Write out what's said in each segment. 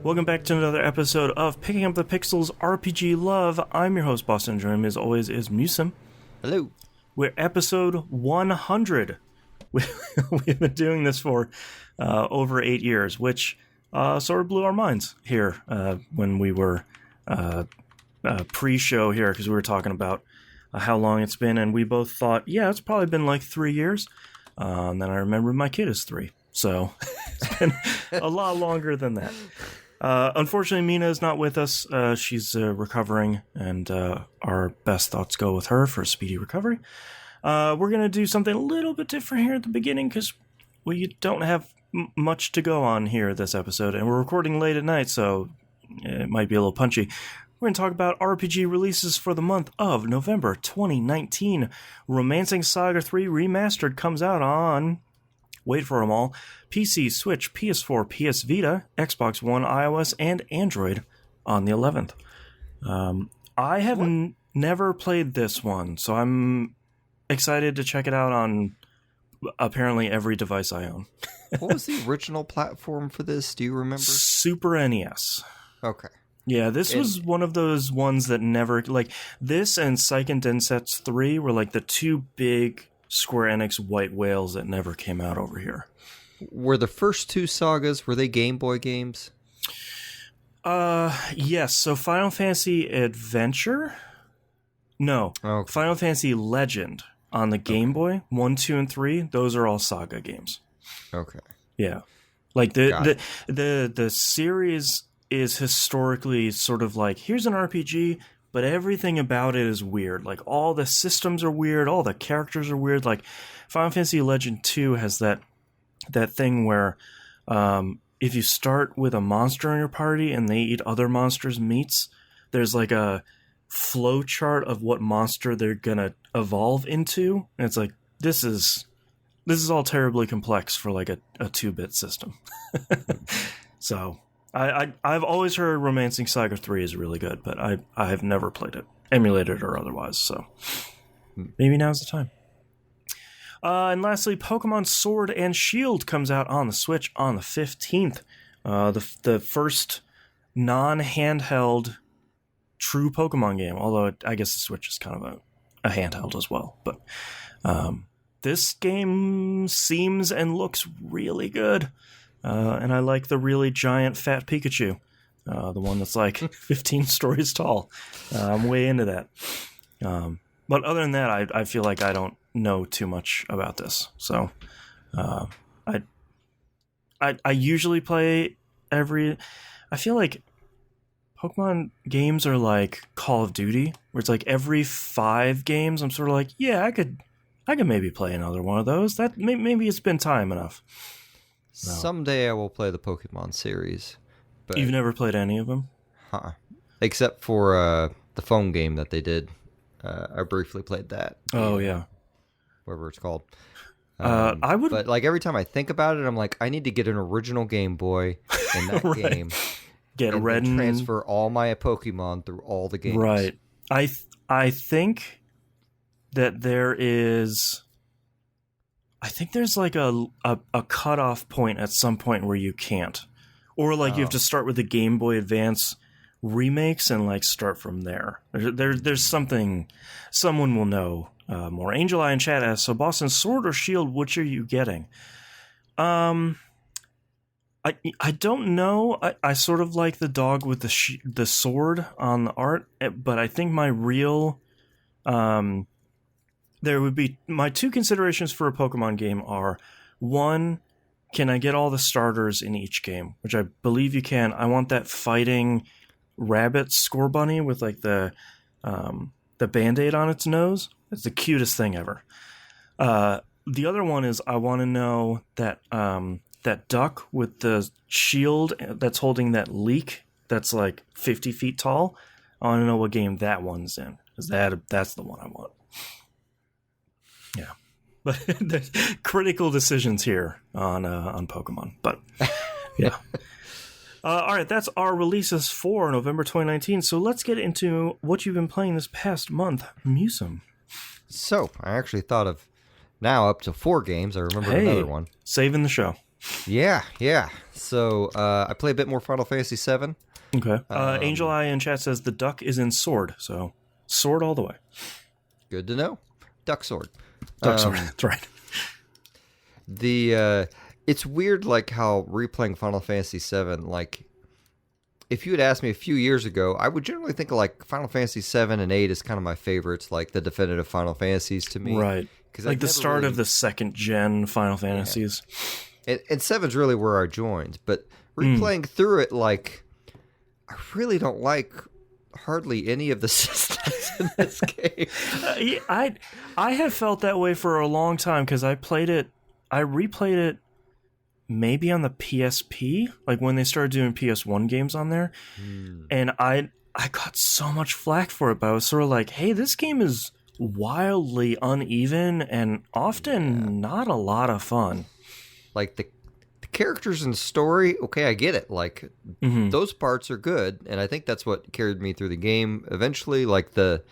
Welcome back to another episode of Picking Up the Pixels RPG Love. I'm your host, Boston. Joining me as always is Musim. Hello. We're episode 100. We've been doing this for over 8 years, which sort of blew our minds here when we were pre-show here, because we were talking about how long it's been, and we both thought, yeah, it's probably been like 3 years. And then I remember my kid is 3, so it's been a lot longer than that. Unfortunately, Mina is not with us. She's recovering, and our best thoughts go with her for a speedy recovery. We're going to do something a little bit different here at the beginning, because we don't have much to go on here this episode, and we're recording late at night, so it might be a little punchy. We're going to talk about RPG releases for the month of November 2019. Romancing Saga 3 Remastered comes out on... wait for them all. PC, Switch, PS4, PS Vita, Xbox One, iOS, and Android on the 11th. I have never played this one, so I'm excited to check it out on apparently every device I own. What was the original platform for this? Do you remember? Super NES. Okay. Yeah, this was one of those ones that never... like, this and Seiken Densetsu 3 were like the two big Square Enix white whales that never came out over here. Were the first two sagas, were they Game Boy games? Yes. So Final Fantasy Adventure? No. Okay. Final Fantasy Legend on the Game Boy, 1, 2, and 3, those are all Saga games. Okay. Yeah. Like the series is historically sort of like, here's an RPG, but everything about it is weird. Like, all the systems are weird, all the characters are weird. Like, Final Fantasy Legend 2 has that thing where if you start with a monster in your party and they eat other monsters' meats, there's like a flow chart of what monster they're gonna evolve into. And it's like, this is all terribly complex for like a 2-bit system. So... I've always heard Romancing Saga 3 is really good, but I have never played it, emulated or otherwise, so maybe now's the time. And lastly, Pokemon Sword and Shield comes out on the Switch on the 15th. The first non-handheld true Pokemon game, although I guess the Switch is kind of a handheld as well. But this game seems and looks really good. And I like the really giant fat Pikachu, the one that's like 15 stories tall. I'm way into that. But other than that, I feel like I don't know too much about this. So I usually play I feel like Pokemon games are like Call of Duty, where it's like every 5 games I'm sort of like, yeah, I could maybe play another one of those. That maybe it's been time enough. No. Someday I will play the Pokemon series. But you've never played any of them? Except for the phone game that they did. I briefly played that. Oh, yeah. Whatever it's called. I would... But like every time I think about it, I'm like, I need to get an original Game Boy in that right. game. Get red and transfer all my Pokemon through all the games. Right. I think that there's like a cutoff point at some point where you can't. Or like you have to start with the Game Boy Advance remakes and like start from there. There's something, someone will know more. Angel Eye in chat asks, so Boston, Sword or Shield, which are you getting? I don't know. I sort of like the dog with the sword on the art, but I think my real... there would be my 2 considerations for a Pokemon game are, 1, can I get all the starters in each game? Which I believe you can. I want that fighting rabbit score bunny with like the Band-Aid on its nose. It's the cutest thing ever. The other one is I want to know that that duck with the shield that's holding that leek that's like 50 feet tall. I want to know what game that one's in, because that's the one I want. Yeah, but there's critical decisions here on Pokemon. But yeah, all right, that's our releases for November 2019. So let's get into what you've been playing this past month, Musim. So I actually thought of now up to 4 games. I remembered another one. Saving the show. Yeah, yeah. So I play a bit more Final Fantasy VII. Okay. Angel Eye in chat says the duck is in Sword, so Sword all the way. Good to know. Duck Sword. Duck Sword, that's right. It's weird, like how replaying Final Fantasy VII, like if you had asked me a few years ago, I would generally think of like Final Fantasy 7 and 8 as kind of my favorites, like the definitive Final Fantasies to me. Right. Like the start of the second gen Final Fantasies. Yeah. And 7's really where I joined, but replaying through it, like, I really don't like hardly any of the systems in this game. I have felt that way for a long time because I replayed it maybe on the PSP, like when they started doing PS1 games on there, and I got so much flack for it, but I was sort of like, hey, this game is wildly uneven and often not a lot of fun. Like the characters and story, okay, I get it. Like those parts are good, and I think that's what carried me through the game. Eventually, like the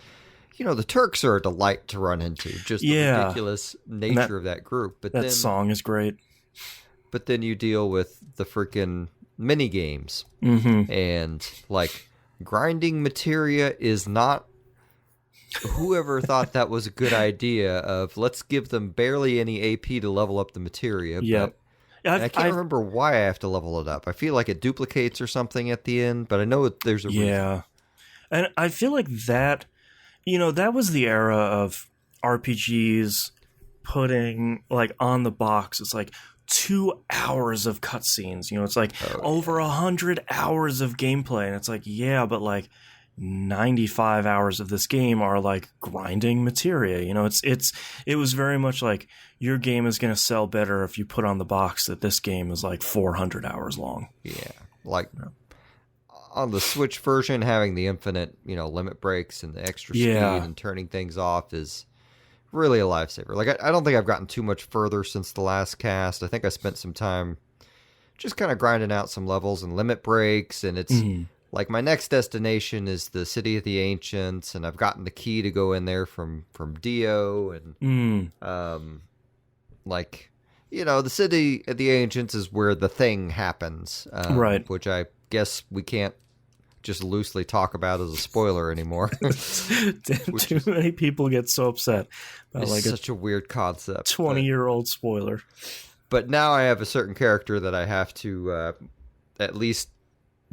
Turks are a delight to run into. Just the ridiculous nature of that group. But that song is great. But then you deal with the freaking mini games, and like grinding materia is not. Whoever thought that was a good idea of let's give them barely any AP to level up the materia. Yep. I can't remember why I have to level it up. I feel like it duplicates or something at the end, but I know there's a reason. And I feel like that, that was the era of RPGs putting like on the box. It's like 2 hours of cutscenes. It's like over 100 hours of gameplay, and it's like but like 95 hours of this game are like grinding materia. It was very much like your game is going to sell better if you put on the box that this game is like 400 hours long. Yeah, like on the Switch version, having the infinite limit breaks and the extra speed and turning things off is really a lifesaver. Like I don't think I've gotten too much further since the last cast. I think I spent some time just kind of grinding out some levels and limit breaks, and it's like my next destination is the City of the Ancients, and I've gotten the key to go in there from Dio, and the City of the Ancients is where the thing happens, right? Which I guess we can't just loosely talk about as a spoiler anymore. Too many people get so upset about like such a weird concept. 20-year-old spoiler. But now I have a certain character that I have to at least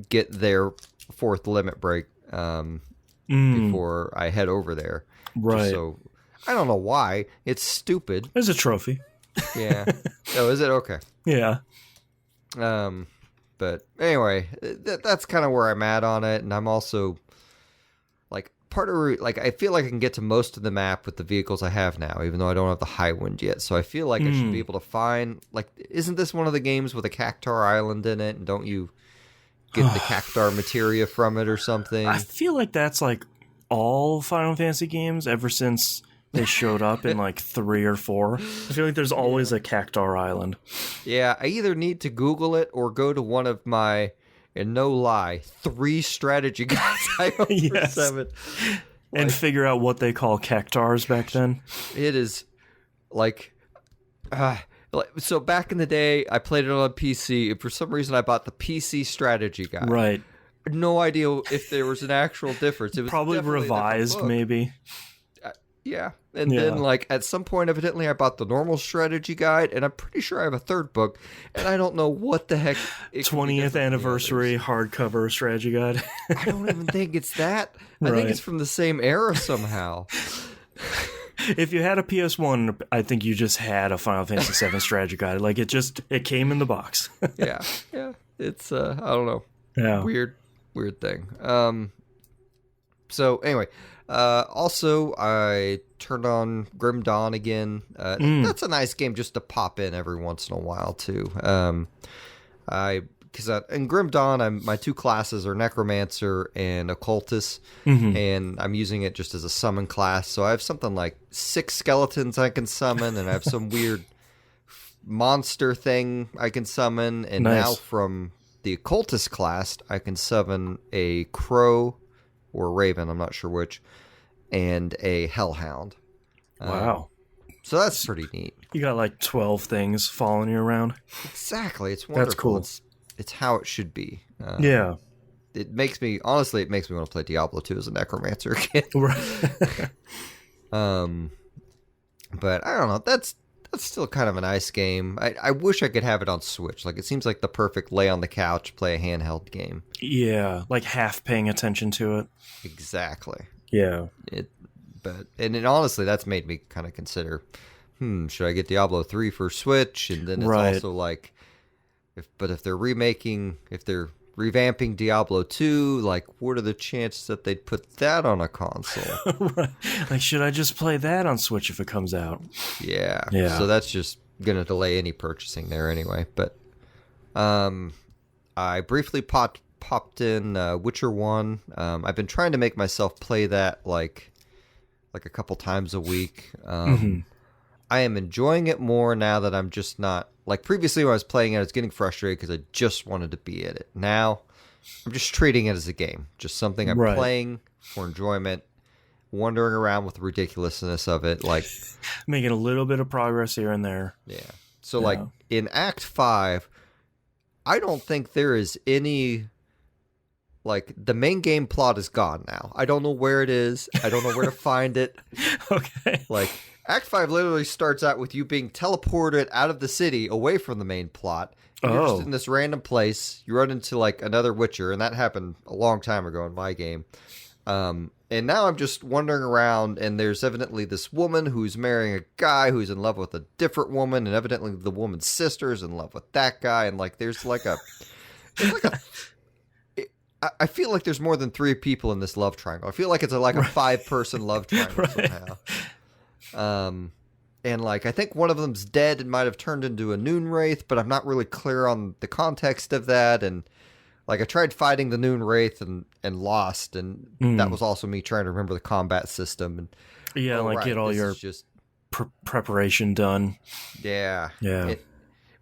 get their fourth limit break before I head over there. Right. So I don't know why. It's stupid. There's a trophy. Yeah. Oh, is it? Okay. Yeah. But anyway, that's kind of where I'm at on it, and I'm also like I feel like I can get to most of the map with the vehicles I have now, even though I don't have the high wind yet. So I feel like I should be able to find isn't this one of the games with a Cactar Island in it, and don't you get the Cactar materia from it or something? I feel like that's like all Final Fantasy games ever since they showed up in like 3 or 4. I feel like there's always a Cactar Island. Yeah, I either need to Google it or go to one of my, and no lie, 3 strategy guides I own for 7. And figure out what they call Cactars back then. It is like... so back in the day, I played it on PC, and for some reason I bought the PC strategy guide. Right. No idea if there was an actual difference. It was probably revised, maybe. Yeah. And then, like, at some point, evidently, I bought the normal strategy guide, and I'm pretty sure I have a third book, and I don't know what the heck. 20th anniversary hardcover strategy guide. I don't even think it's that. I think it's from the same era somehow. If you had a PS1, I think you just had a Final Fantasy VII strategy guide. Like, it came in the box. Yeah. It's, I don't know. Yeah. Weird thing. So, anyway. Also, I turned on Grim Dawn again. That's a nice game just to pop in every once in a while, too. In Grim Dawn, my 2 classes are Necromancer and Occultist, and I'm using it just as a summon class. So I have something like 6 skeletons I can summon, and I have some weird monster thing I can summon. And now from the Occultist class, I can summon a crow or raven, I'm not sure which, and a hellhound. Wow. So that's pretty neat. You got like 12 things following you around. Exactly. It's wonderful. That's cool. It's how it should be. Yeah. It makes me want to play Diablo 2 as a necromancer again. But I don't know. That's still kind of a nice game. I wish I could have it on Switch. Like, it seems like the perfect lay on the couch, play a handheld game. Yeah, like half paying attention to it. Exactly. Yeah. Honestly, that's made me kind of consider, should I get Diablo 3 for Switch? And then it's also like, if they're revamping Diablo 2, like, what are the chances that they'd put that on a console? Right. Like, should I just play that on Switch if it comes out? Yeah. So that's just going to delay any purchasing there anyway. But I briefly popped in Witcher 1. I've been trying to make myself play that like a couple times a week. I am enjoying it more now that I'm just not... Like, previously when I was playing it, I was getting frustrated because I just wanted to be at it. Now, I'm just treating it as a game. Just something I'm playing for enjoyment, wandering around with the ridiculousness of it. Like, making a little bit of progress here and there. Yeah. So, like, in Act 5, I don't think there is any... Like, the main game plot is gone now. I don't know where it is. I don't know where to find it. Okay. Like... Act 5 literally starts out with you being teleported out of the city away from the main plot. You're just in this random place. You run into like another Witcher, and that happened a long time ago in my game. And now I'm just wandering around, and there's evidently this woman who's marrying a guy who's in love with a different woman, and evidently the woman's sister is in love with that guy, and like there's like a... I feel like there's more than 3 people in this love triangle. I feel like it's like a 5-person love triangle somehow. And like, I think one of them's dead and might have turned into a Noon Wraith, but I'm not really clear on the context of that. And like, I tried fighting the Noon Wraith and lost, and that was also me trying to remember the combat system. And get all your just preparation done. Yeah. Yeah.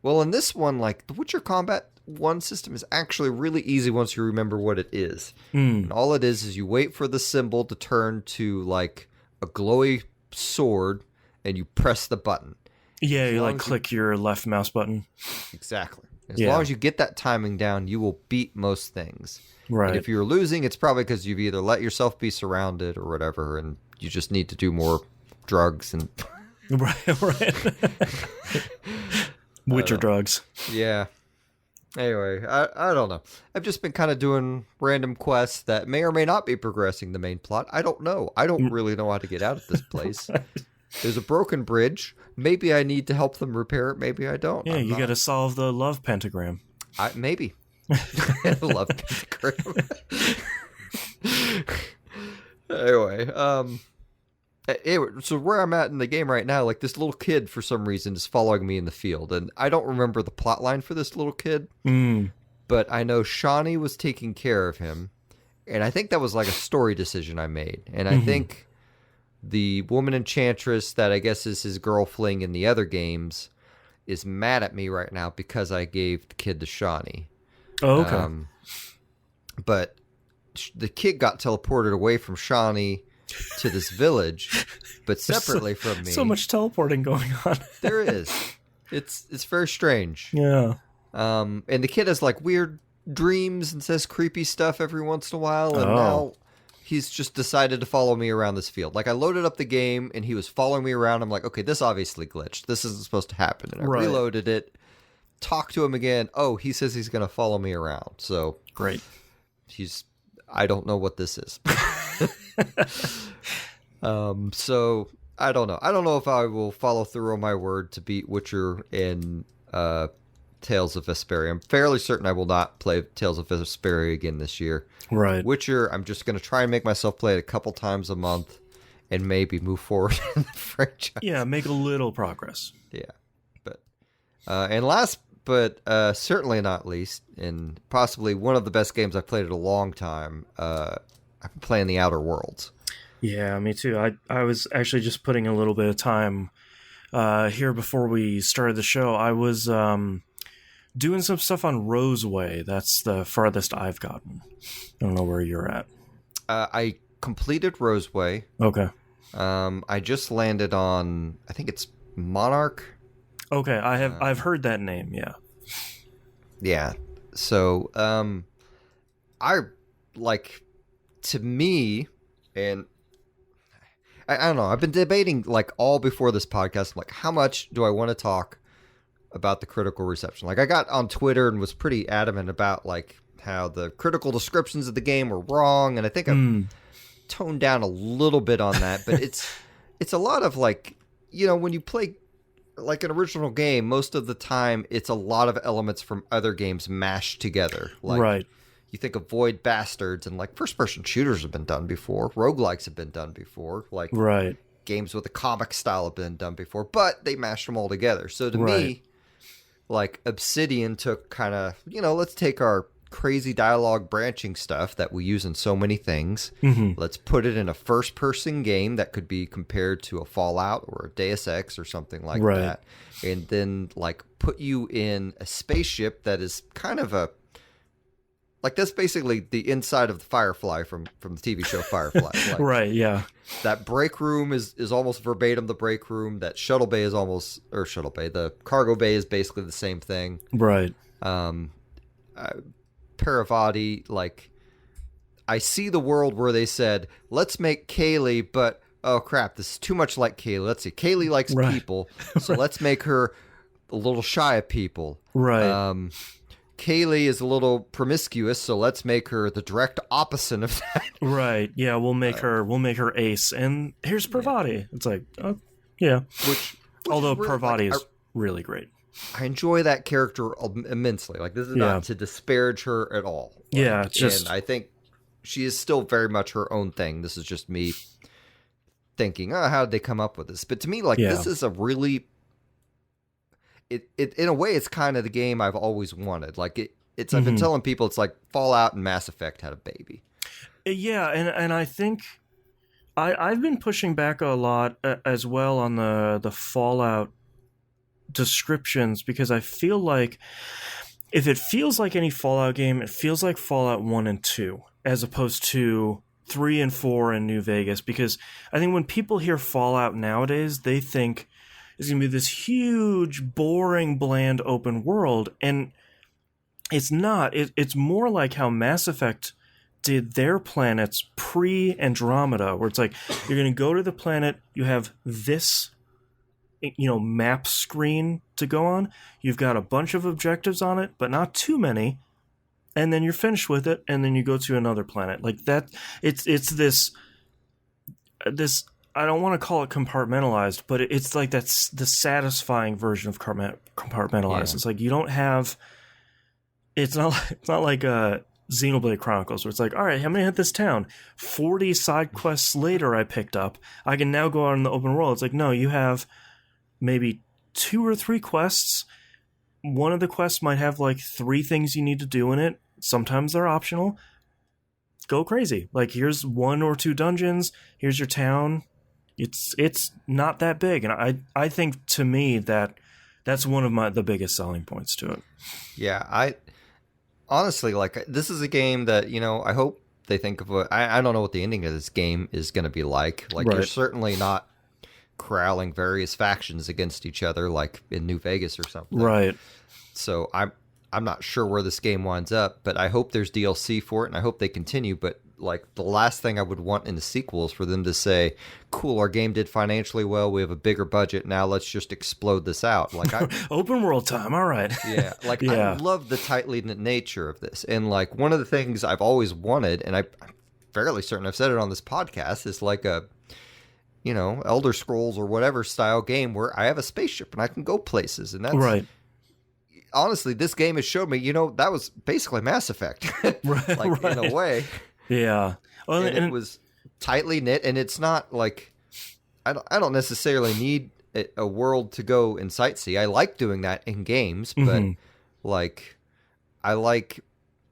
Well, in this one, like, the Witcher Combat 1 system is actually really easy once you remember what it is. And all it is you wait for the symbol to turn to like a glowy sword, and you press the button. Yeah, you like click your left mouse button. Exactly. As long as you get that timing down, you will beat most things. Right. And if you're losing, it's probably because you've either let yourself be surrounded or whatever, and you just need to do more drugs and... Right. Witcher drugs. Yeah. Anyway, I don't know. I've just been kind of doing random quests that may or may not be progressing the main plot. I don't know. I don't really know how to get out of this place. There's a broken bridge. Maybe I need to help them repair it. Maybe I don't. Yeah, you got to solve the love pentagram. Maybe. Love pentagram. Anyway, so where I'm at in the game right now, like, this little kid for some reason is following me in the field, and I don't remember the plot line for this little kid, but I know Shawnee was taking care of him, and I think that was like a story decision I made, and I think the woman enchantress that I guess is his girl fling in the other games is mad at me right now because I gave the kid to Shawnee. Oh, okay. But the kid got teleported away from Shawnee to this village, but separately from me. So much teleporting going on. There is. It's very strange. Yeah. And the kid has like weird dreams and says creepy stuff every once in a while, and now he's just decided to follow me around this field. Like, I loaded up the game and he was following me around. I'm like, okay, this obviously glitched. This isn't supposed to happen. And I reloaded it, talked to him again. Oh, he says he's going to follow me around. So great. I don't know what this is. So I don't know. I don't know if I will follow through on my word to beat Witcher in Tales of Vesperia. I'm fairly certain I will not play Tales of Vesperia again this year. Right. Witcher, I'm just going to try and make myself play it a couple times a month and maybe move forward in the franchise. Yeah, make a little progress. Yeah. But and last but certainly not least, and possibly one of the best games I've played in a long time, I've been playing The Outer Worlds. Yeah, me too. I was actually just putting a little bit of time here before we started the show. I was doing some stuff on Roseway. That's the farthest I've gotten. I don't know where you're at. I completed Roseway. Okay. I just landed on, I think it's Monarch. Okay, I've heard that name. Yeah. Yeah. So, I like, to me, and I don't know. I've been debating like all before this podcast. Like, how much do I want to talk about the critical reception? Like, I got on Twitter and was pretty adamant about like how the critical descriptions of the game were wrong, and I think I've toned down a little bit on that. But it's a lot of like, when you play like an original game, most of the time it's a lot of elements from other games mashed together. Like, right. You think of Void Bastards, and like first-person shooters have been done before, roguelikes have been done before, like right. games with a comic style have been done before, but they mashed them all together. So to me, like Obsidian took kind of, let's take our crazy dialogue branching stuff that we use in so many things. Let's put it in a first-person game that could be compared to a Fallout or a Deus Ex or something like that, and then like put you in a spaceship that is kind of a like, that's basically the inside of the Firefly from the TV show Firefly. Like, right, yeah. That break room is almost verbatim the break room. That shuttle bay is almost, or shuttle bay, the cargo bay is basically the same thing. Right. Paravati, like, I see the world where they said, let's make Kaylee, but, oh crap, this is too much like Kaylee. Let's see, Kaylee likes people, so let's make her a little shy of people. Right. Kaylee is a little promiscuous, so let's make her the direct opposite of that. Right. Yeah, we'll make her ace, and here's Parvati. Yeah. It's like, oh, yeah. Which although really, Parvati is really great. I enjoy that character immensely. Like, this is not to disparage her at all. Like, yeah, it's just, and I think she is still very much her own thing. This is just me thinking, how did they come up with this? But to me, like, this is a really... It in a way, it's kind of the game I've always wanted. Like, it's I've been telling people it's like Fallout and Mass Effect had a baby. Yeah, and I think I've been pushing back a lot as well on the Fallout descriptions, because I feel like if it feels like any Fallout game, it feels like Fallout 1 and 2, as opposed to 3 and 4 in New Vegas, because I think when people hear Fallout nowadays, they think it's going to be this huge, boring, bland open world, and it's not. It's more like how Mass Effect did their planets pre-Andromeda, where it's like, you're going to go to the planet, you have this, map screen to go on, you've got a bunch of objectives on it, but not too many, and then you're finished with it, and then you go to another planet. Like that, it's this I don't want to call it compartmentalized, but it's like that's the satisfying version of compartmentalized. Yeah. It's like you don't have. It's not like Xenoblade Chronicles, where it's like, all right, I'm gonna hit this town. 40 side quests later, I picked up. I can now go out in the open world. It's like, no, you have maybe 2 or 3 quests. One of the quests might have like 3 things you need to do in it. Sometimes they're optional. Go crazy. Like, here's 1 or 2 dungeons. Here's your town. It's not that big, and I think, to me, that's one of the biggest selling points to it. Yeah, I honestly, like, this is a game that, I hope they think of I don't know what the ending of this game is going to be like. Like, you're certainly not corralling various factions against each other like in New Vegas or something. Right. So I'm not sure where this game winds up, but I hope there's DLC for it, and I hope they continue. But like, the last thing I would want in the sequel is for them to say, cool, our game did financially well, we have a bigger budget, now let's just explode this out. Like, open world time, all right. Yeah, like, I love the tightly knit nature of this. And like, one of the things I've always wanted, and I'm fairly certain I've said it on this podcast, is like a Elder Scrolls or whatever style game where I have a spaceship and I can go places. And that's right. Honestly, this game has showed me, that was basically Mass Effect. Like, in a way. Yeah. Well, and it was tightly knit, and it's not like, I don't necessarily need a world to go and sightsee. I like doing that in games, but like, I like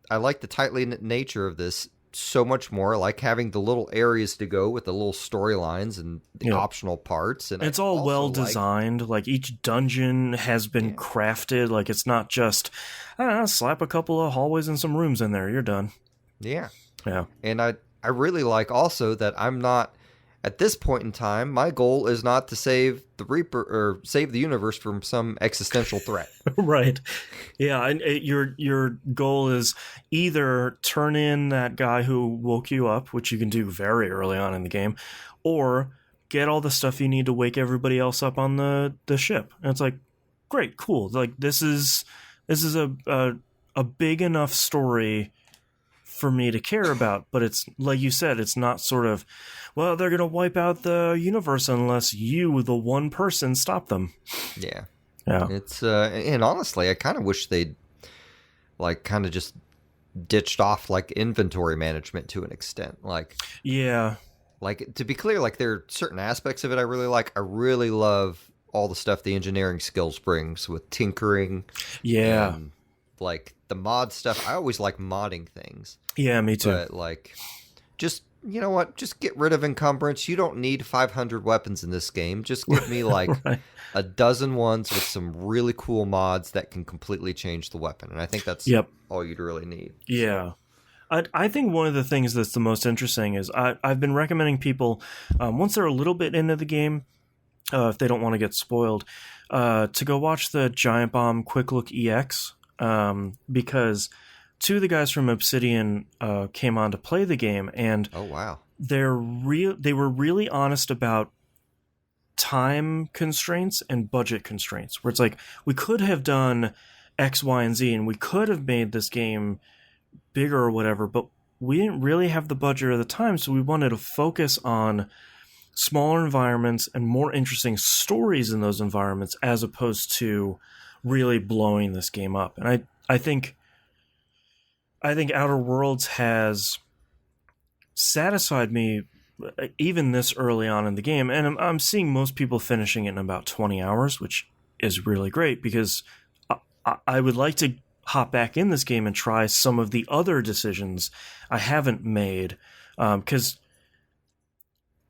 the tightly knit nature of this so much more. I like having the little areas to go with the little storylines and the optional parts, and it's all well designed. Like, each dungeon has been crafted. Like, it's not just, I don't know, slap a couple of hallways and some rooms in there, you're done. Yeah. Yeah. And I really like also that I'm not at this point in time, my goal is not to save the Reaper or save the universe from some existential threat. Right. Yeah, and your goal is either turn in that guy who woke you up, which you can do very early on in the game, or get all the stuff you need to wake everybody else up on the ship. And it's like, great, cool. Like this is a big enough story for me to care about, but it's like you said, it's not sort of, well, they're gonna wipe out the universe unless you, the one person, stop them. Yeah. Yeah. It's and honestly, I kind of wish they'd like kind of just ditched off like inventory management to an extent. Like, yeah, like to be clear, like there are certain aspects of it I really like. I really love all the stuff the engineering skills brings with tinkering. Yeah. And, like the mod stuff. I always like modding things. Yeah, me too. But like, just, you know what? Just get rid of encumbrance. You don't need 500 weapons in this game. Just give me like right. a dozen ones with some really cool mods that can completely change the weapon. And I think that's all you'd really need. Yeah. I think one of the things that's the most interesting is I've been recommending people, once they're a little bit into the game, if they don't want to get spoiled, to go watch the Giant Bomb Quick Look EX, because two of the guys from Obsidian came on to play the game, and oh wow, they were really honest about time constraints and budget constraints, where it's like we could have done X, Y, and Z, and we could have made this game bigger or whatever, but we didn't really have the budget or the time, so we wanted to focus on smaller environments and more interesting stories in those environments as opposed to really blowing this game up. And I think Outer Worlds has satisfied me even this early on in the game, and I'm seeing most people finishing it in about 20 hours, which is really great because I would like to hop back in this game and try some of the other decisions I haven't made, because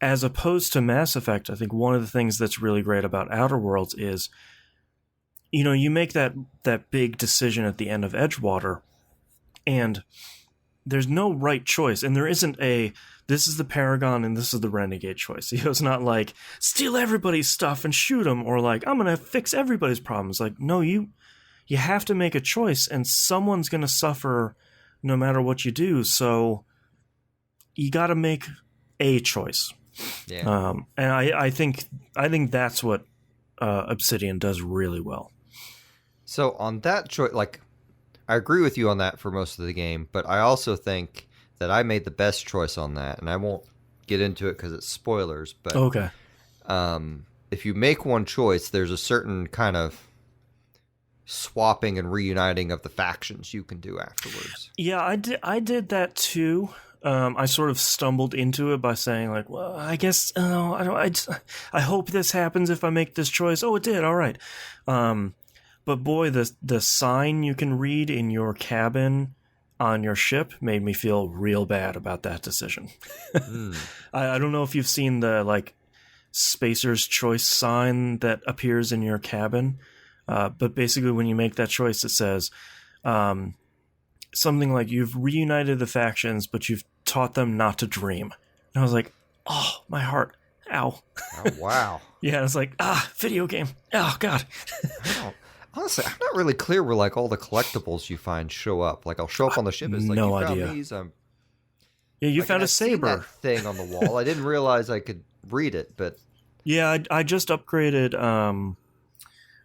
as opposed to Mass Effect, I think one of the things that's really great about Outer Worlds is, you know, you make that big decision at the end of Edgewater, and there's no right choice, and there isn't a this is the Paragon and this is the Renegade choice. You know, it's not like steal everybody's stuff and shoot them, or like I'm gonna fix everybody's problems. Like, no, you have to make a choice, and someone's gonna suffer no matter what you do. So you got to make a choice. Yeah. And I think that's what Obsidian does really well. So on that choice, like, I agree with you on that for most of the game, but I also think that I made the best choice on that, and I won't get into it because it's spoilers. But okay, if you make one choice, there's a certain kind of swapping and reuniting of the factions you can do afterwards. Yeah, I did that too. I sort of stumbled into it by saying, like, well, I guess I hope this happens if I make this choice. Oh, it did. All right. But boy, the sign you can read in your cabin on your ship made me feel real bad about that decision. I don't know if you've seen the like Spacer's Choice sign that appears in your cabin, but basically when you make that choice, it says something like you've reunited the factions, but you've taught them not to dream. And I was like, oh, my heart. Ow. Oh, wow. Yeah, it's like, video game. Oh, God. Honestly, I'm not really clear where like all the collectibles you find show up. Like I'll show up on the ship as like, no you idea. found these. Yeah, you like, found a seen saber that thing on the wall. I didn't realize I could read it, but yeah, I just upgraded.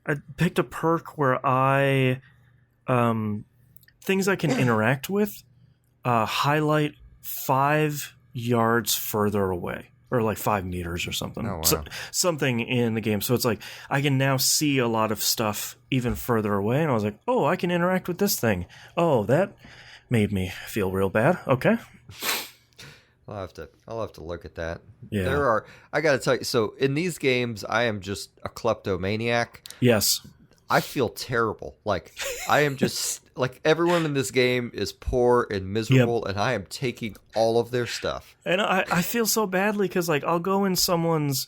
I picked a perk where I things I can interact with highlight 5 yards further away, or like 5 meters or something. Oh, wow. So, something in the game. So it's like I can now see a lot of stuff even further away. And I was like, oh, I can interact with this thing. Oh, that made me feel real bad. Okay. I'll have to look at that. Yeah. I gotta tell you, so in these games I am just a kleptomaniac. Yes. I feel terrible. Like I am just like everyone in this game is poor and miserable, and I am taking all of their stuff. And I feel so badly because like I'll go in someone's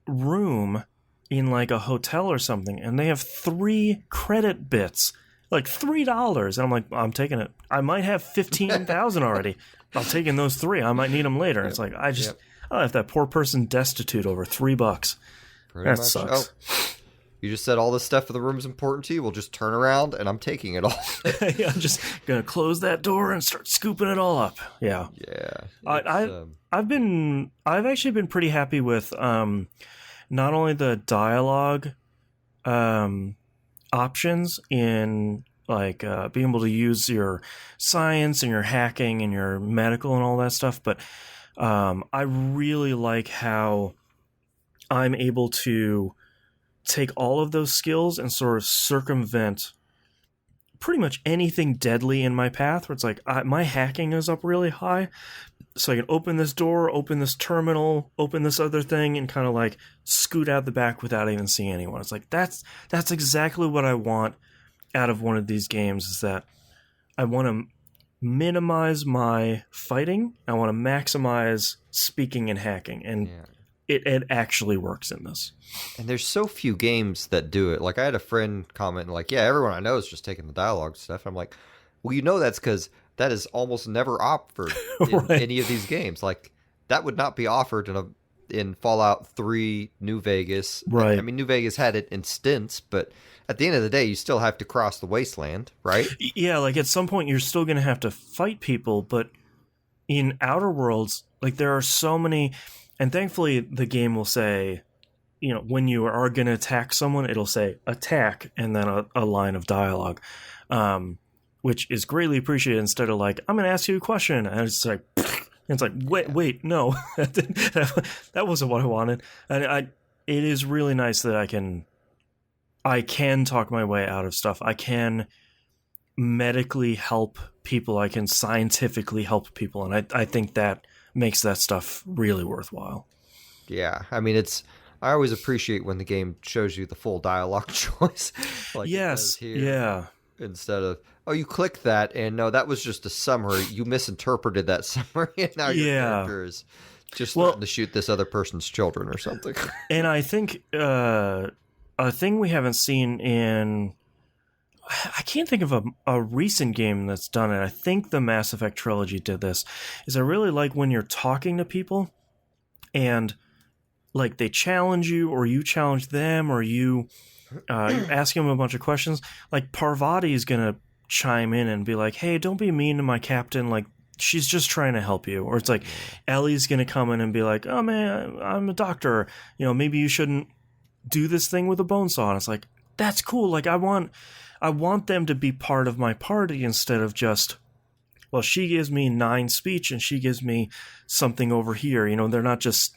room in like a hotel or something, and they have 3 credit bits, like $3, and I'm like, I'm taking it. I might have 15,000 already. I'm taking those 3. I might need them later. It's like I left that poor person destitute over $3. Pretty That much. sucks. Oh, you just said all this stuff in the room is important to you. We'll just turn around and I'm taking it all. Yeah, I'm just gonna close that door and start scooping it all up. Yeah. Yeah. I've actually been pretty happy with not only the dialogue options in like being able to use your science and your hacking and your medical and all that stuff, but I really like how I'm able to take all of those skills and sort of circumvent pretty much anything deadly in my path, where it's like my hacking is up really high, so I can open this door, open this terminal, open this other thing, and kind of like scoot out the back without even seeing anyone. It's like that's exactly what I want out of one of these games, is that I want to minimize my fighting, I want to maximize speaking and hacking, and it actually works in this. And there's so few games that do it. Like, I had a friend comment like, yeah, everyone I know is just taking the dialogue stuff. I'm like, well, that's because that is almost never offered in any of these games. Like, that would not be offered in Fallout 3 New Vegas. Right. I mean, New Vegas had it in stints, but at the end of the day, you still have to cross the wasteland, right? Yeah, like at some point you're still going to have to fight people, but in Outer Worlds, like there are so many, and thankfully the game will say, when you are going to attack someone, it'll say attack and then a line of dialogue, which is greatly appreciated, instead of like, I'm going to ask you a question. And it's like, wait, no, that wasn't what I wanted. And it is really nice that I can talk my way out of stuff. I can medically help people. I can scientifically help people. And I think that makes that stuff really worthwhile. Yeah. I mean, I always appreciate when the game shows you the full dialogue choice. Like yes. Here, yeah. Instead of, oh, you clicked that, and no, that was just a summary. You misinterpreted that summary, and now your character is just starting to shoot this other person's children or something. And I think a thing we haven't seen in... I can't think of a recent game that's done it. I think the Mass Effect trilogy did this. Is I really like when you're talking to people and like they challenge you, or you challenge them, or you're asking them a bunch of questions. Like Parvati is gonna chime in and be like, "Hey, don't be mean to my captain. Like she's just trying to help you." Or it's like Ellie's gonna come in and be like, "Oh man, I'm a doctor. Maybe you shouldn't do this thing with a bone saw." And it's like, that's cool. Like I want them to be part of my party, instead of just, well, she gives me 9 speech and she gives me something over here. They're not just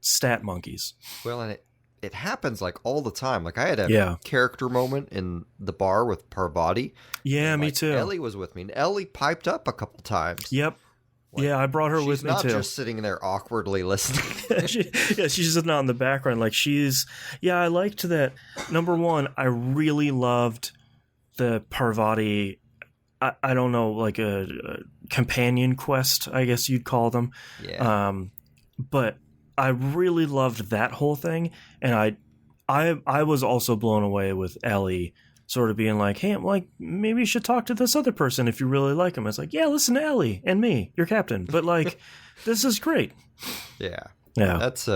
stat monkeys. Well, and it happens like all the time. Like I had a character moment in the bar with Parvati. Yeah, and, me too. Ellie was with me, and Ellie piped up a couple times. Yep. Like, I brought her with me too. She's not just sitting there awkwardly listening. She's sitting out in the background. Like I liked that. Number one, I really loved the Parvati, I don't know, like a companion quest, I guess you'd call them. Yeah. But I really loved that whole thing, and I was also blown away with Ellie sort of being like, "Hey, like maybe you should talk to this other person if you really like him." It's like, yeah, listen to Ellie and me, your captain. But like, this is great. Yeah. That's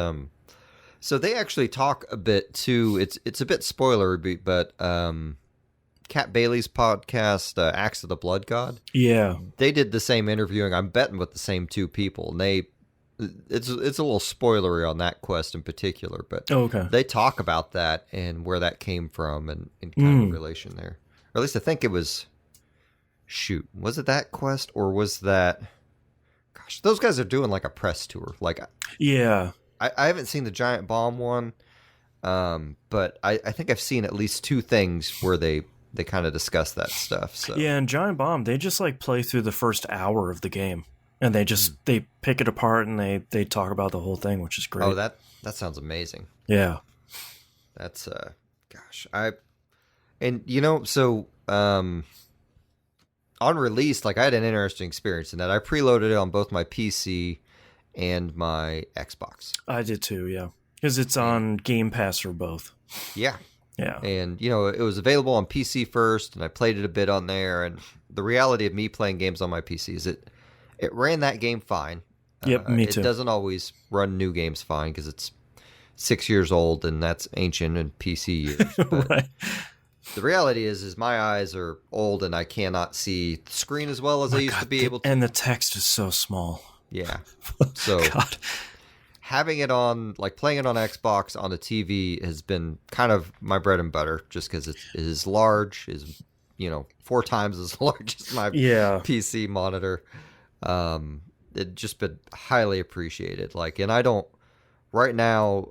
So they actually talk a bit too. It's a bit spoilery, but Kat Bailey's podcast, Axe of the Blood God. Yeah, they did the same interviewing. I'm betting with the same 2 people, and it's a little spoilery on that quest in particular, but they talk about that and where that came from and kind of relation there. Or at least I think it was. Shoot, was it that quest, or was that? Gosh, those guys are doing like a press tour. Like, I haven't seen the Giant Bomb one, but I think I've seen at least 2 things where they kind of discuss that stuff. So yeah, and Giant Bomb, they just like play through the first hour of the game. And they pick it apart and they talk about the whole thing, which is great. Oh, that sounds amazing. Yeah. That's gosh, so on release, like I had an interesting experience in that I preloaded it on both my PC and my Xbox. I did too, yeah. Because it's on Game Pass for both. Yeah. Yeah. And, it was available on PC first, and I played it a bit on there. And the reality of me playing games on my PC is it ran that game fine. Yep, me too. It doesn't always run new games fine because it's 6 years old, and that's ancient in PC years. But Right. the reality is my eyes are old, and I cannot see the screen as well as I used to be able to. And the text is so small. Yeah. So God. having it on, like playing it on Xbox on a TV has been kind of my bread and butter, just because it is large, is 4 times as large as my PC monitor. It just been highly appreciated. Like, and I don't right now.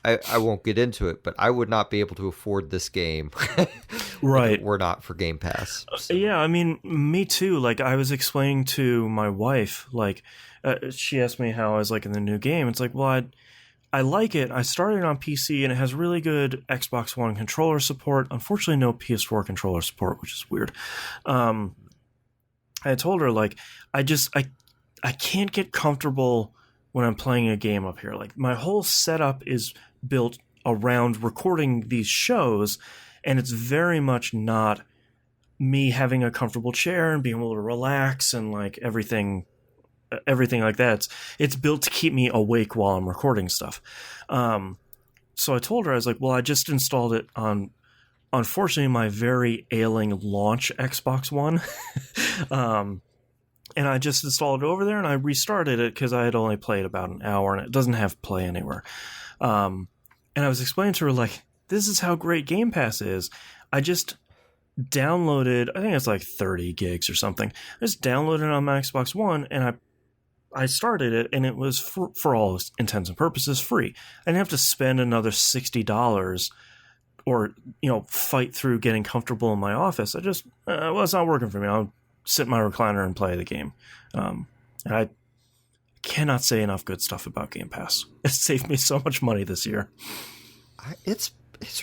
I won't get into it, but I would not be able to afford this game, right? If it were not for Game Pass. So. Yeah, I mean, me too. Like, I was explaining to my wife, like, she asked me how I was liking the new game. It's like, well, I like it. I started on PC, and it has really good Xbox One controller support. Unfortunately, no PS4 controller support, which is weird. I told her, like, I can't get comfortable when I'm playing a game up here. Like, my whole setup is built around recording these shows, and it's very much not me having a comfortable chair and being able to relax and like everything like that. It's built to keep me awake while I'm recording stuff. So I told her, I was like, well, I just installed it on, unfortunately, my very ailing launch Xbox One. And I just installed it over there, and I restarted it because I had only played about an hour, and it doesn't have play anywhere. And I was explaining to her, like, this is how great Game Pass is. I just downloaded, I think it's like 30 gigs or something. I just downloaded it on my Xbox One, and I started it, and it was, for all intents and purposes, free. I didn't have to spend another $60 or, fight through getting comfortable in my office. I just, well, it's not working for me. I'll sit in my recliner and play the game. And I cannot say enough good stuff about Game Pass. It saved me so much money this year. It's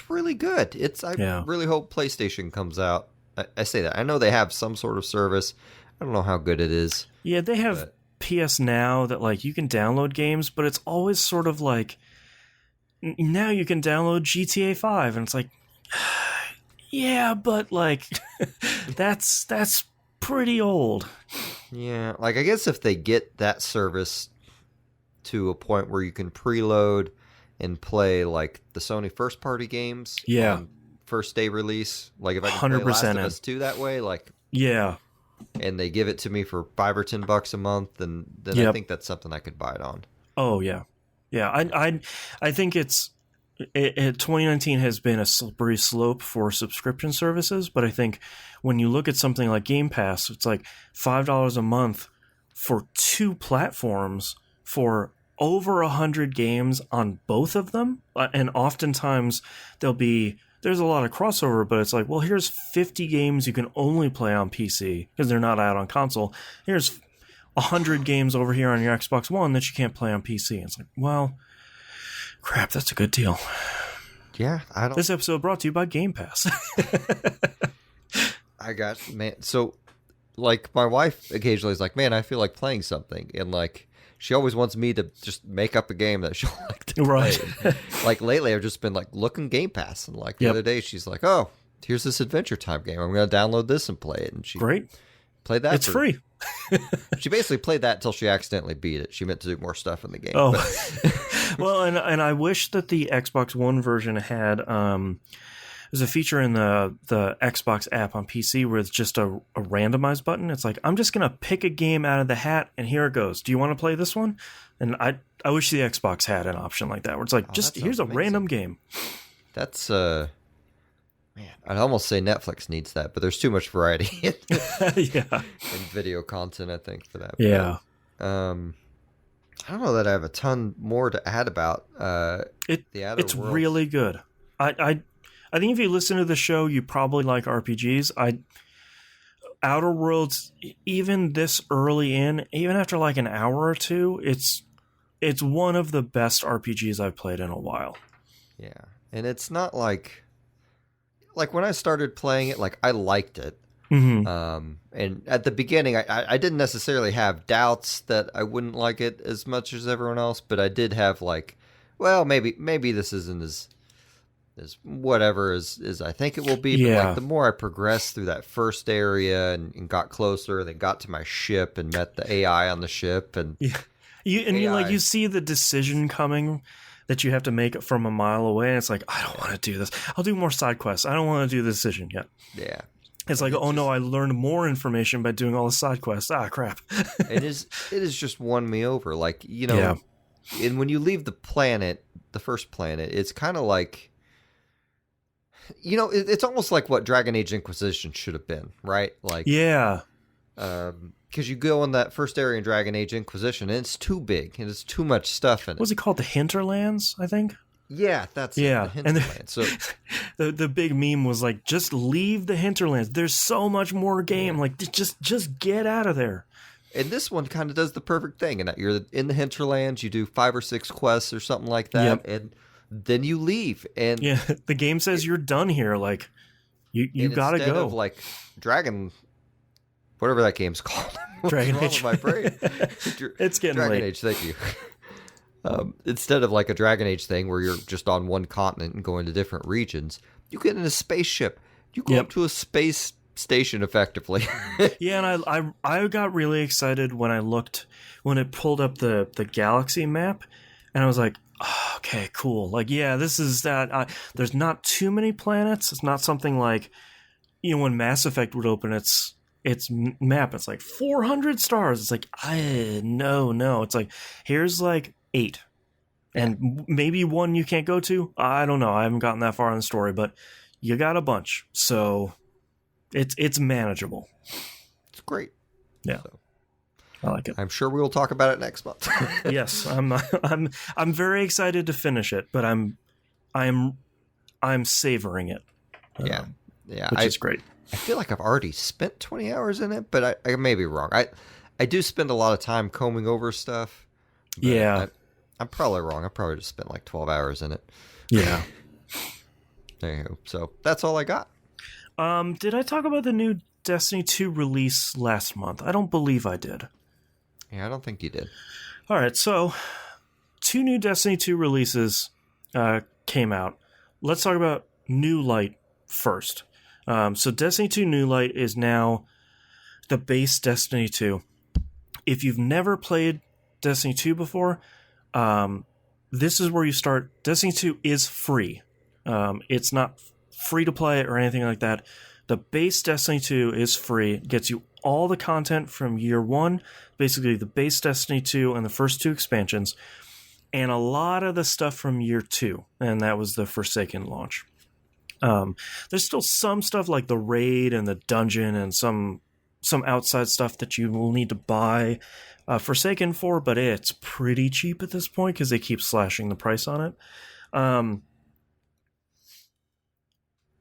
really good. I really hope PlayStation comes out. I say that. I know they have some sort of service. I don't know how good it is. Yeah, they have PS Now that, like, you can download games, but it's always sort of like, now you can download GTA 5, and it's like, yeah, but like, that's pretty old. Yeah, like, I guess if they get that service to a point where you can preload and play like the Sony first party games on first day release, like if I can play Last of Us 2 that way, like, and they give it to me for $5 or $10 a month, then I think that's something I could buy it on. Oh yeah. I think 2019 has been a slippery slope for subscription services, but I think when you look at something like Game Pass, it's like $5 a month for 2 platforms for over 100 games on both of them. And oftentimes there's a lot of crossover, but it's like, well, here's 50 games you can only play on PC because they're not out on console. Here's 100 games over here on your Xbox One that you can't play on PC. It's like, well, crap, that's a good deal. Yeah, I don't. This episode brought to you by Game Pass. So, like, my wife occasionally is like, man, I feel like playing something, and like, she always wants me to just make up a game that she'll like to play. Right. Like, lately, I've just been like looking Game Pass, and like the other day, she's like, oh, here's this Adventure Time game. I'm going to download this and play it, and she played that. It's free. She basically played that until she accidentally beat it. She meant to do more stuff in the game. Oh, well, and I wish that the Xbox One version had there's a feature in the Xbox app on PC where it's just a randomized button. It's like, I'm just gonna pick a game out of the hat, and here it goes. Do you want to play this one? And I wish the Xbox had an option like that, where it's like, here's a random game. That's man, I'd almost say Netflix needs that, but there's too much variety in video content, I think, for that. Yeah. But, I don't know that I have a ton more to add about The Outer Worlds. Really good. I think if you listen to the show, you probably like RPGs. Outer Worlds, even this early in, even after like an hour or two, it's one of the best RPGs I've played in a while. Yeah, and it's not like when I started playing it, like, I liked it. Mm-hmm. And at the beginning, I didn't necessarily have doubts that I wouldn't like it as much as everyone else, but I did have like, well, maybe this isn't as whatever as I think it will be. Yeah. But like the more I progressed through that first area and got closer, then got to my ship and met the AI on the ship, and you see the decision coming that you have to make from a mile away, and it's like, I don't want to do this. I'll do more side quests. I don't want to do the decision yet. Yeah. It's like, oh no, I learned more information by doing all the side quests. Ah, crap. It is just won me over. Like, and when you leave the planet, the first planet, it's kind of like, it's almost like what Dragon Age Inquisition should have been, right? Like, yeah. Because you go in that first area in Dragon Age Inquisition, and it's too big, and it's too much stuff in it. What's it called? The Hinterlands, I think? Yeah, that's it. The Hinterlands. So the big meme was like, just leave the Hinterlands. There's so much more game. Yeah. Like, just get out of there. And this one kind of does the perfect thing. And you're in the Hinterlands, you do 5 or 6 quests or something like that, and then you leave. And yeah, the game says you're done here. Like, you gotta go. Of like Dragon, whatever that game's called. Dragon Age. With my brain? It's getting Dragon late. Age. Thank you. Instead of like a Dragon Age thing where you're just on one continent and going to different regions, you get in a spaceship. You go up to a space station effectively. Yeah, and I got really excited when it pulled up the galaxy map, and I was like, oh, okay, cool. Like, yeah, this is that. There's not too many planets. It's not something like, when Mass Effect would open its map, it's like 400 stars. It's like, no. It's like, here's like 8. And maybe one you can't go to. I don't know. I haven't gotten that far in the story, but you got a bunch. So it's manageable. It's great. Yeah. So, I like it. I'm sure we will talk about it next month. Yes, I'm very excited to finish it, but I'm savoring it. Yeah. Which is great. I feel like I've already spent 20 hours in it, but I may be wrong. I do spend a lot of time combing over stuff. Yeah. I'm probably wrong. I probably just spent like 12 hours in it. Yeah. Anywho, so that's all I got. Did I talk about the new Destiny 2 release last month? I don't believe I did. Yeah, I don't think you did. All right, so 2 new Destiny 2 releases came out. Let's talk about New Light first. So Destiny 2 New Light is now the base Destiny 2. If you've never played Destiny 2 before, this is where you start. Destiny 2 is free. It's not free to play or anything like that. The base Destiny 2 is free. It gets you all the content from year 1, basically the base Destiny 2 and the first 2 expansions, and a lot of the stuff from year 2, and that was the Forsaken launch. There's still some stuff like the raid and the dungeon and some outside stuff that you will need to buy Forsaken for, but it's pretty cheap at this point because they keep slashing the price on it.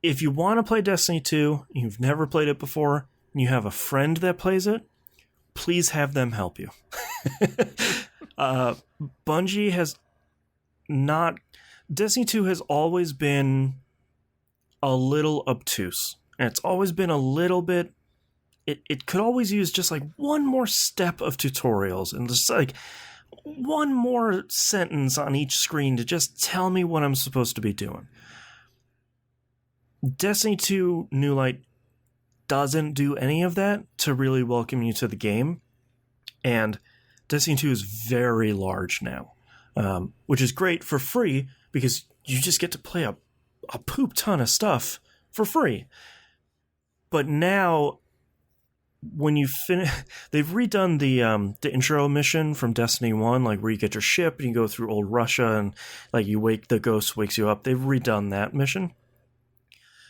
If you want to play Destiny 2, you've never played it before, and you have a friend that plays it, please have them help you. Bungie has not... Destiny 2 has always been a little obtuse, and it's always been a little bit... It could always use just like one more step of tutorials and just like one more sentence on each screen to just tell me what I'm supposed to be doing. Destiny 2 New Light doesn't do any of that to really welcome you to the game, and Destiny 2 is very large now, which is great for free because you just get to play a poop ton of stuff for free. But now, when you finish, they've redone the intro mission from Destiny 1, like where you get your ship and you go through old Russia and like the ghost wakes you up. They've redone that mission.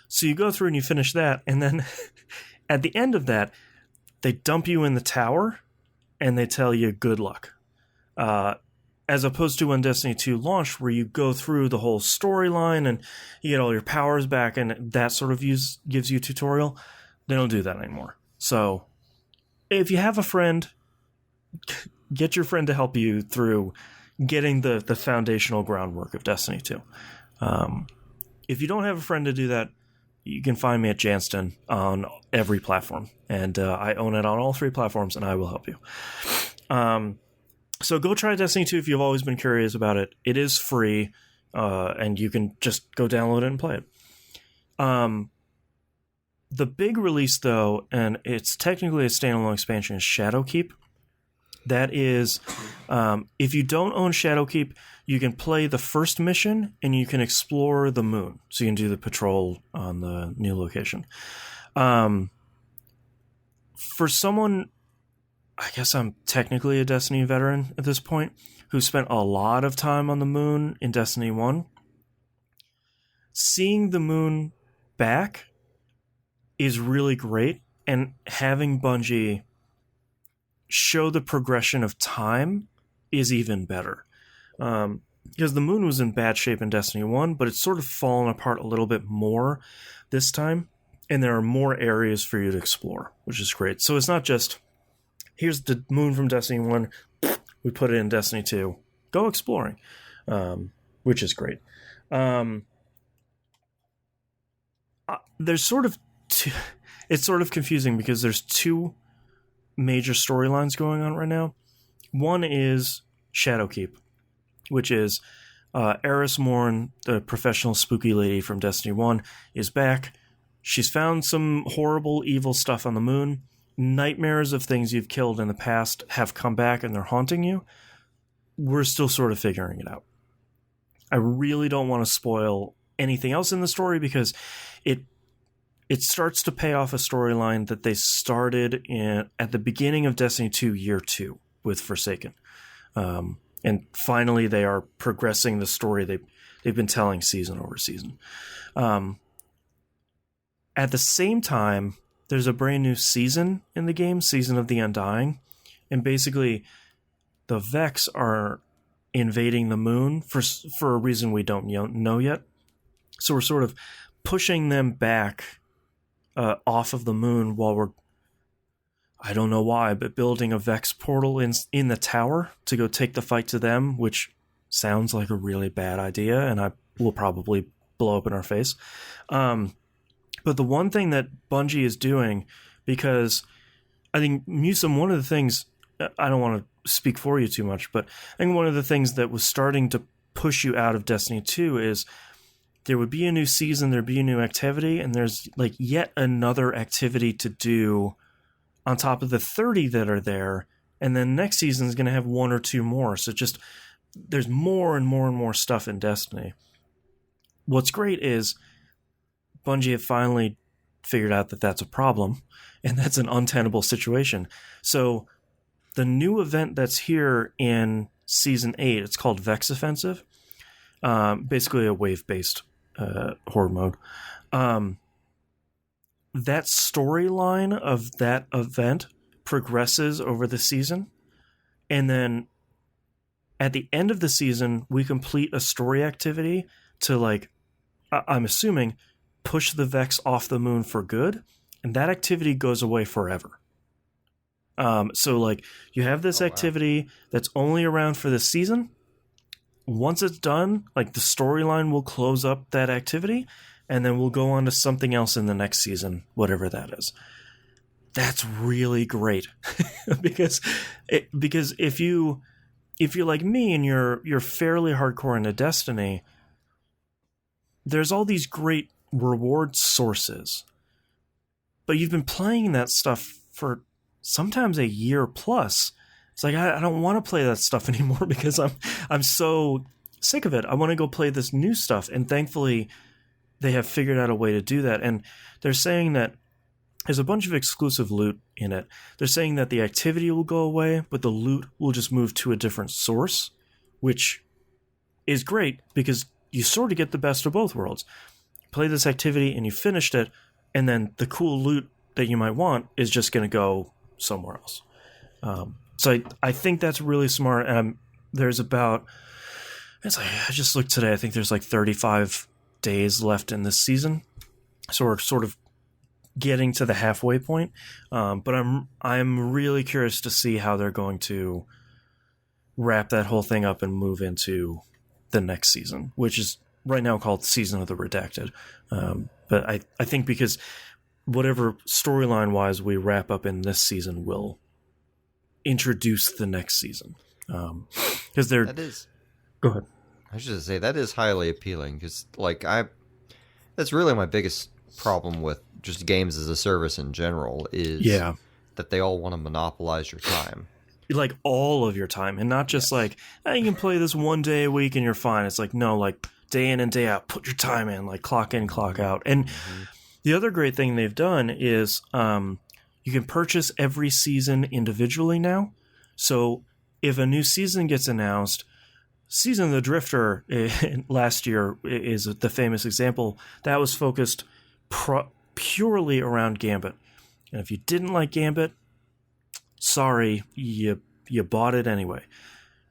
So you go through and you finish that, and then at the end of that, they dump you in the tower and they tell you good luck. As opposed to when Destiny 2 launched, where you go through the whole storyline and you get all your powers back and that sort of gives you a tutorial. They don't do that anymore. So if you have a friend, get your friend to help you through getting the foundational groundwork of Destiny 2. If you don't have a friend to do that, you can find me at Janston on every platform. And I own it on all 3 platforms, and I will help you. So go try Destiny 2 if you've always been curious about it. It is free. and you can just go download it and play it. The big release, though, and it's technically a standalone expansion, is Shadowkeep. That is, if you don't own Shadowkeep, you can play the first mission and you can explore the moon. So you can do the patrol on the new location. For someone, I guess I'm technically a Destiny veteran at this point, who spent a lot of time on the moon in Destiny 1, seeing the moon back is really great, and having Bungie show the progression of time is even better. Because the moon was in bad shape in Destiny 1, but it's sort of fallen apart a little bit more this time, and there are more areas for you to explore, which is great. So it's not just, here's the moon from Destiny 1, we put it in Destiny 2, go exploring, which is great. There's sort of it's sort of confusing because there's two major storylines going on right now. One is Shadowkeep, which is Eris Morn, the professional spooky lady from Destiny 1, is back. She's found some horrible, evil stuff on the moon. Nightmares of things you've killed in the past have come back and they're haunting you. We're still sort of figuring it out. I really don't want to spoil anything else in the story because it starts to pay off a storyline that they started at the beginning of Destiny 2 Year 2 with Forsaken. And finally, they are progressing the story they've been telling season over season. At the same time, there's a brand new season in the game, Season of the Undying. And basically, the Vex are invading the moon for a reason we don't know yet. So we're sort of pushing them back off of the moon while we're, I don't know why, but building a Vex portal in the tower to go take the fight to them, which sounds like a really bad idea, and I will probably blow up in our face. But the one thing that Bungie is doing, because I think, Musum, one of the things, I don't want to speak for you too much, but I think one of the things that was starting to push you out of Destiny 2 is there would be a new season, there'd be a new activity, and there's like yet another activity to do on top of the 30 that are there, and then next season is going to have one or two more. So just there's more and more and more stuff in Destiny. What's great is Bungie have finally figured out that that's a problem, and that's an untenable situation. So the new event that's here in Season 8, it's called Vex Offensive, basically a wave-based horde mode. That storyline of that event progresses over the season, and then at the end of the season, we complete a story activity to, like, I'm assuming, push the Vex off the moon for good, and that activity goes away forever. So, like, you have this activity that's only around for this season. Once it's done, like, the storyline will close up that activity, and then we'll go on to something else in the next season, whatever that is. That's really great. because if you're like me and you're fairly hardcore into Destiny, there's all these great reward sources, but you've been playing that stuff for sometimes a year plus. It's like, I don't want to play that stuff anymore because I'm so sick of it. I want to go play this new stuff, and thankfully they have figured out a way to do that. And they're saying that there's a bunch of exclusive loot in it. They're saying that the activity will go away, but the loot will just move to a different source, which is great because you sort of get the best of both worlds. You play this activity and you finished it, and then the cool loot that you might want is just going to go somewhere else. So I think that's really smart. And there's about, it's like, I just looked today, I think there's like 35 days left in this season. So we're sort of getting to the halfway point. But I'm really curious to see how they're going to wrap that whole thing up and move into the next season, which is right now called Season of the Redacted. But I think because whatever storyline wise we wrap up in this season will introduce the next season. Because they're... That is... Go ahead. I should say that is highly appealing because, like, that's really my biggest problem with just games as a service in general is that they all want to monopolize your time. Like all of your time, and not just like, you can play this one day a week and you're fine. It's like, no, like day in and day out, put your time in, like clock in, clock out. And the other great thing they've done is you can purchase every season individually now. So if a new season gets announced, Season of the Drifter last year is the famous example. That was focused purely around Gambit. And if you didn't like Gambit, sorry, you bought it anyway.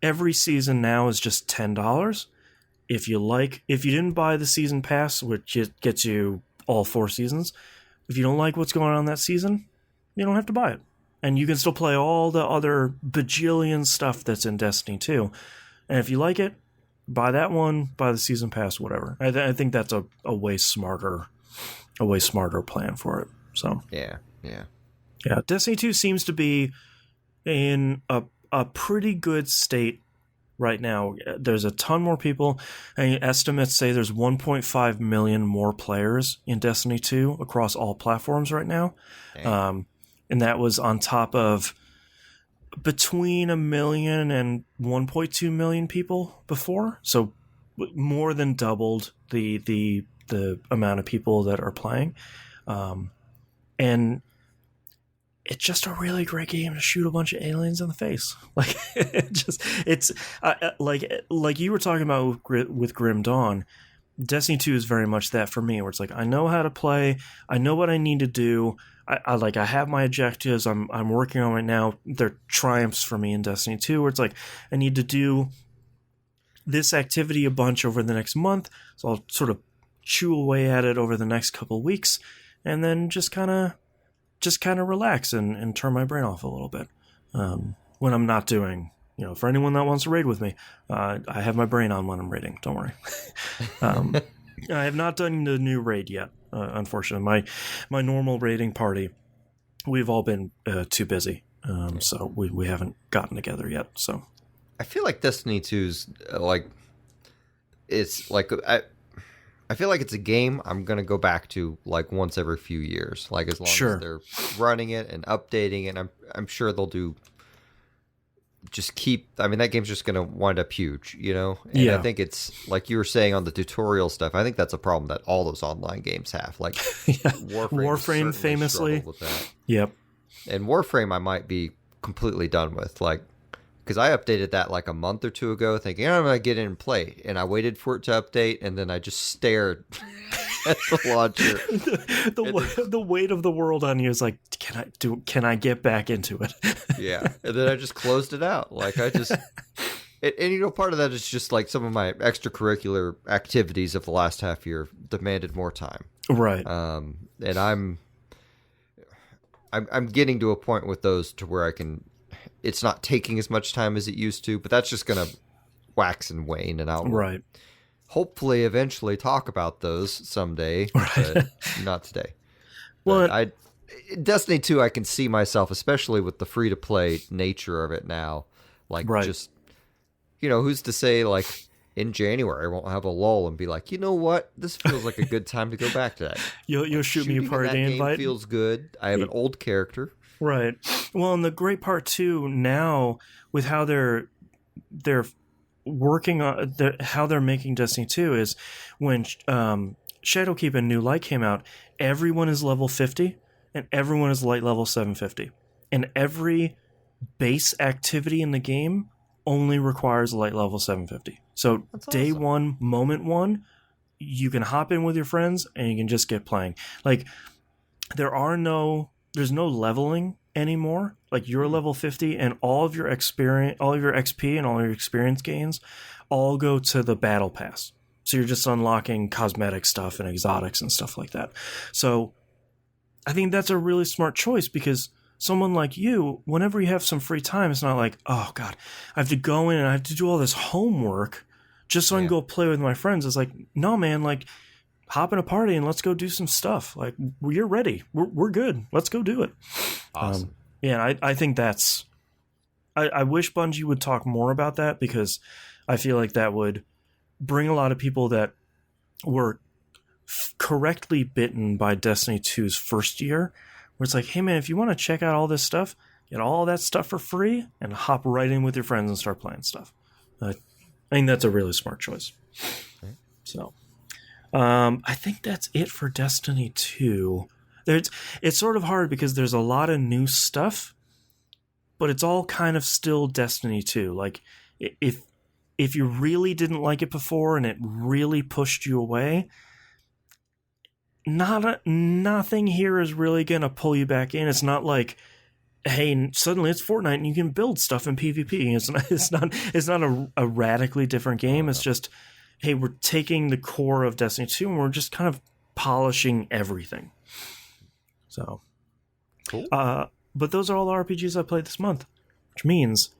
Every season now is just $10. If you didn't buy the season pass, which gets you all 4 seasons, if you don't like what's going on in that season, you don't have to buy it. And you can still play all the other bajillion stuff that's in Destiny 2. And if you like it, buy that one, buy the season pass, whatever. I think that's a way smarter plan for it. So yeah. Destiny 2 seems to be in a pretty good state right now. There's a ton more people. And estimates say there's 1.5 million more players in Destiny 2 across all platforms right now. And that was on top of between 1 million and 1.2 million people before. So more than doubled the amount of people that are playing. And it's just a really great game to shoot a bunch of aliens in the face. Like like you were talking about with Grim Dawn. Destiny 2 is very much that for me, where it's like I know how to play, I know what I need to do. I have my objectives I'm working on right now. They're triumphs for me in Destiny 2, where it's like I need to do this activity a bunch over the next month, so I'll sort of chew away at it over the next couple of weeks, and then just kind of relax and turn my brain off a little bit when I'm not doing. For anyone that wants to raid with me, I have my brain on when I'm raiding. Don't worry. I have not done the new raid yet, unfortunately. My normal raiding party, we've all been too busy, so we haven't gotten together yet. So I feel like Destiny 2's it's like I feel like it's a game I'm gonna go back to like once every few years, like as long as they're running it and updating it. I'm sure they'll do. That game's just going to wind up huge, And I think it's, like you were saying on the tutorial stuff, I think that's a problem that all those online games have. Like, Warframe famously. With that. Yep. And Warframe I might be completely done with, like, because I updated that like a month or two ago thinking, I'm going to get in and play. And I waited for it to update, and then I just stared at the launcher. The weight of the world on you is like, can I get back into it? Yeah. And then I just closed it out. Like and part of that is just like some of my extracurricular activities of the last half year demanded more time. Right. And I'm getting to a point with those to where it's not taking as much time as it used to, but that's just going to wax and wane, and I'll hopefully eventually talk about those someday, but not today. Well, Destiny 2, I can see myself, especially with the free-to-play nature of it now, like just, who's to say, like, in January I won't have a lull and be like, you know what, this feels like a good time to go back to that. You'll shoot me a party invite. Feels good. I have an old character. Right. Well, and the great part too now with how they're working on how they're making Destiny 2 is when Shadowkeep and New Light came out, everyone is level 50 and everyone is light level 750, and every base activity in the game only requires light level 750. So that's day awesome. One, moment one, you can hop in with your friends and you can just get playing. Like there's no leveling anymore. Like you're level 50 and all of your experience, all of your XP and all your experience gains all go to the battle pass. So you're just unlocking cosmetic stuff and exotics and stuff like that. So I think that's a really smart choice, because someone like you, whenever you have some free time, it's not like, oh God, I have to go in and I have to do all this homework just so I can go play with my friends. It's like, no, man, like hop in a party and let's go do some stuff. Like you're ready. We're good. Let's go do it. Awesome. I think I wish Bungie would talk more about that, because I feel like that would bring a lot of people that were correctly bitten by Destiny 2's first year, where it's like, hey man, if you want to check out all this stuff, get all that stuff for free and hop right in with your friends and start playing stuff. I think that's a really smart choice. Okay. So I think that's it for Destiny 2. It's sort of hard because there's a lot of new stuff, but it's all kind of still Destiny 2. Like, if you really didn't like it before and it really pushed you away, nothing here is really going to pull you back in. It's not like, hey, suddenly it's Fortnite and you can build stuff in PvP. It's not a radically different game. It's just, hey, we're taking the core of Destiny 2 and we're just kind of polishing everything. So, cool. But those are all the RPGs I played this month, which means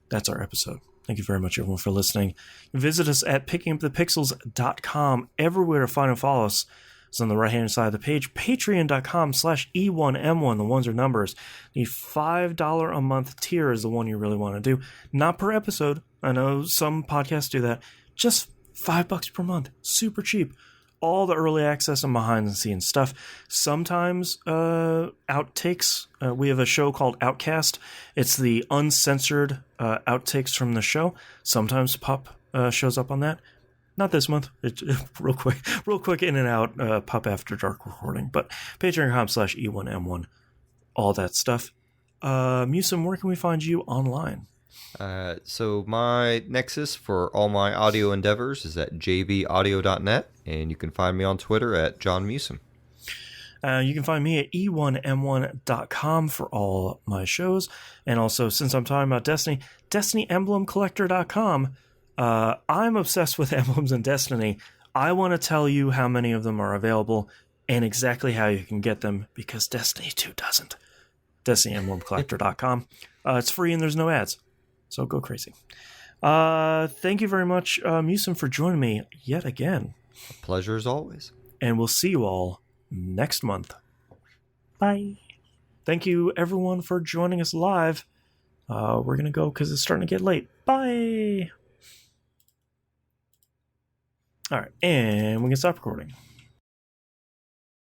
that's our episode. Thank you very much, everyone, for listening. Visit us at pickingupthepixels.com. Everywhere to find and follow us is on the right-hand side of the page. Patreon.com/E1M1. The ones are numbers. The $5 a month tier is the one you really want to do. Not per episode. I know some podcasts do that. Just $5 per month. Super cheap. All the early access and behind-the-scenes stuff. Sometimes outtakes. We have a show called Outcast. It's the uncensored outtakes from the show. Sometimes PUP shows up on that. Not this month. Real quick in and out PUP After Dark recording. But patreon.com/E1M1. All that stuff. Musim, where can we find you online? So my nexus for all my audio endeavors is at jbaudio.net, and you can find me on Twitter at John Musim. You can find me at e1m1.com for all my shows. And also, since I'm talking about Destiny, DestinyEmblemCollector.com. I'm obsessed with emblems in Destiny. I want to tell you how many of them are available and exactly how you can get them, because Destiny 2 doesn't. DestinyEmblemCollector.com. It's free and there's no ads. So go crazy. Thank you very much, Musim, for joining me yet again. A pleasure as always. And we'll see you all next month. Bye. Thank you, everyone, for joining us live. We're going to go because it's starting to get late. Bye. All right. And we can stop recording.